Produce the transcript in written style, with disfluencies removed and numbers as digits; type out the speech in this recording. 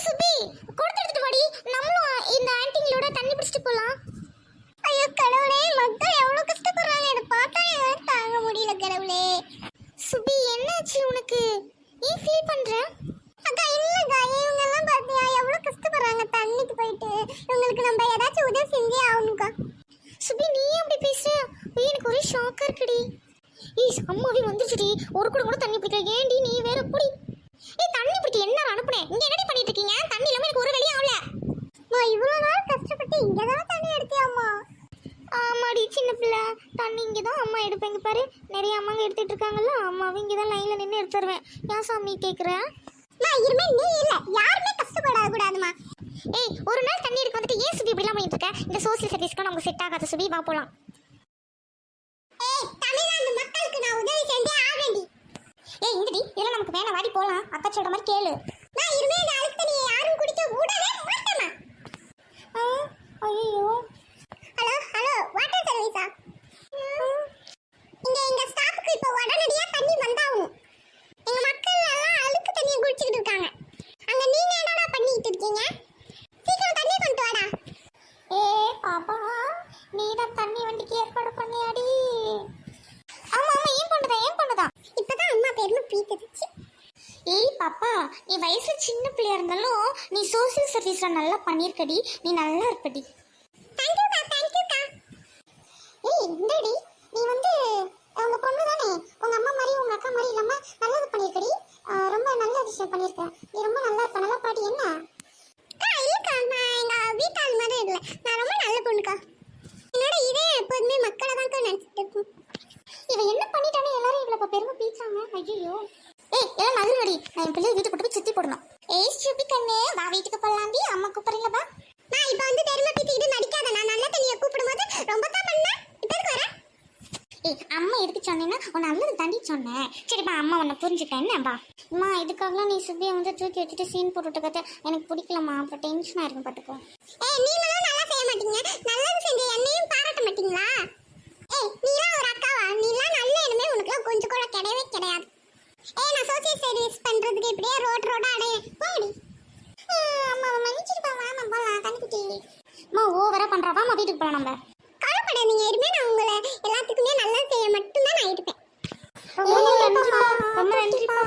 சுபி கொடுத்துட்டு வாடி, நம்மளும் இந்த ஆன்ட்டிங்களோட தண்ணி பிடிச்சிட்டு போலாம். ஐயோ கடவுளே, மக்கள் எவ்வளவு கஷ்டப்படுறாங்க, இதை பார்த்தா என்னால தாங்க முடியல கடவுளே. சுபி என்னாச்சு உனக்கு, ஏன் ஃபீல் பண்ற? அக்கா இல்லக்கா, இவங்க எல்லாம் பாத்தியா எவ்வளவு கஷ்டப்படுறாங்க தண்ணிக்கு போயிட்டு, இவங்களுக்கு நம்ம ஏதாச்சும் உதவி செஞ்சே ஆகணும்க்கா. சுபி நீ அப்படி பேசுற, எனக்கு ஒரே ஷாக்கா இருக்குடி. ஏய் அம்மாவே வந்துச்சுடி, ஒரு கூட கூட தண்ணி பிடிக்கல, ஏன்டி நீ வேற புடி. ஏய் தண்ணி பிடிக்க என்ன அனுப்புனேன், இங்க என்னடி பண்ணிட்டு இருக்கீங்க? தண்ணி இல்லாம எனக்கு ஒரு வேலையும் ஆகல. அம்மா இவ்வளவு நாள் கஷ்டப்பட்டு இங்க தான் தண்ணி எடுத்தியாம்மா? ஆமாடி சின்ன பிள்ளை, தண்ணி இங்கே தான் அம்மா எடுப்பேங்க பாரு, நிறைய அம்மாங்க எடுத்துட்டு இருக்காங்கல்ல, அம்மாவும் இங்கே தான் லைனில் நின்று எடுத்து தருவேன். ஏன் சாமி கேட்குறேன்? நான் இனிமே நீ இல்லை யாருமே கஷ்டப்படாத கூடாதுமா. ஏய் ஒரு நாள் தண்ணி எடுக்க வந்துட்டு ஏன் சுபி இப்படிலாம் பண்ணிட்டு இருக்க? இந்த சோசியல் சர்வீஸ்க்கு நமக்கு செட் ஆகாத சுபி, வா போலாம். ஏய் தமிழ்நாடு மக்களுக்கு நான் உதவி செஞ்சே ஆகண்டி. ஏய் இங்கடி இதெல்லாம் நமக்கு வேணாம், வாடி போலாம். அக்கா சொல்ற மாதிரி கேளு. நான் இனிமே இந்த அழுக்கு தண்ணியை யாரும் குடிக்க விடவே மாட்டேமா. ஐயோ ஹலோ ஹலோ வாட்டர் சர்வீஸா? எங்க ஸ்டாஃப்க்கு இப்போ உடனடியா தண்ணி வந்தாகணும். எங்க மக்கள் எல்லாம் அழுக்கு தண்ணியை குடிச்சிட்டு இருக்காங்க. அங்க நீங்க என்னடா பண்ணிட்டு இருக்கீங்க? சீக்கிரம் தண்ணி கொண்டு வாடா. ஏ பாப்பா, நீ தான் தண்ணி வண்டிக்கு ஏற்பாடு பண்ணியாடி? ஆமா ஆமா, ஏன் பண்ணுதா இப்பதான் அம்மா பெருமை பீத்துச்சு. ஏய் பாப்பா, நீ வயசுல சின்ன பிள்ளையா இருந்தாலும் நீ சோசியல் சர்வீஸ்ல நல்லா பண்ணிருக்கடி, நீ நல்லா இருப்படி. தேங்க்யூக்கா தேங்க்யூக்கா. ஏய் இந்தடி, நீ வந்து உங்க பொண்ணு தானே, உங்க அம்மா மாதிரி உங்க அக்கா மாதிரி இல்லாம நல்லது பண்ணிருக்கடி, ரொம்ப நல்ல விஷயம் பண்ணிருக்க. நீ ரொம்ப நல்லா இருப்ப, நல்லா பாடி. என்ன இல்லக்கா, நான் எங்க வீட்டாள் மாதிரி இல்லை, நான் ரொம்ப நல்ல பொண்ணுக்கா. என்னோட இதே எப்போதுமே மக்களை தான் நினைச்சிட்டு இருக்கும். இவன் என்ன பண்ணிட்டானே எல்லாரும் இவளை இப்போ பெருமை பீச்சாங்க. ஐயோ ஏய் எல்லாம் நகர்வடி, நான் என் பிள்ளைய வீட்டுக்கு போட்டு போய் சுத்தி போடணும். ஏய் சுபி கண்ணே வா, வீட்டுக்கு போலாண்டி, அம்மா கூப்பிடுறீங்களா வா. நான் இப்போ வந்து பெருமை பீத்திட்டு நடிக்காத, நான் நல்ல தண்ணியை கூப்பிடும்போது ரொம்ப தான் பண்ணேன், இப்போ எதுக்கு வர? ஏய் அம்மா எதுக்கு சொன்னேன்னா உன்னை நல்லது தாண்டி சொன்னேன். சரிப்பா அம்மா உன்னை புரிஞ்சுட்டேன். என்னப்பா அம்மா இதுக்காகலாம் நீ சுபியை வந்து தூக்கி வச்சுட்டு சீன் போட்டுட்டு கதை எனக்கு பிடிக்கலம்மா, அப்புறம் டென்ஷனாக இருக்கும் பார்த்துக்கோ. ஏய் நீங்களும் நல்லா செய்ய மாட்டீங்க, நல்லது செஞ்ச என்னையும் பாராட்ட மாட்டீங்களா? ஏய் நீலாம் ஒரு அக்காவா? நீலாம் நல்ல எண்ணமே உனக்குலாம் கொஞ்சம் கூட கிடையவே கிடையாது. ஏய் நான் சோசியல் சர்வீஸ் பண்றதுக்கு இப்படியே ரோடா அடைய போடி. அம்மா மன்னிச்சிருப்பா, வாமா போலாம். தண்ணிக்குட்டி அம்மா ஓவரா பண்றா, வாமா வீட்டுக்கு போலாம். நம்ம கவலைப்படாதீங்க, இனிமே நான் உங்களை எல்லாத்துக்குமே நல்லா செய்ய மட்டும்தான் நான் இருப்பேன். ரொம்ப நன்றிப்பா.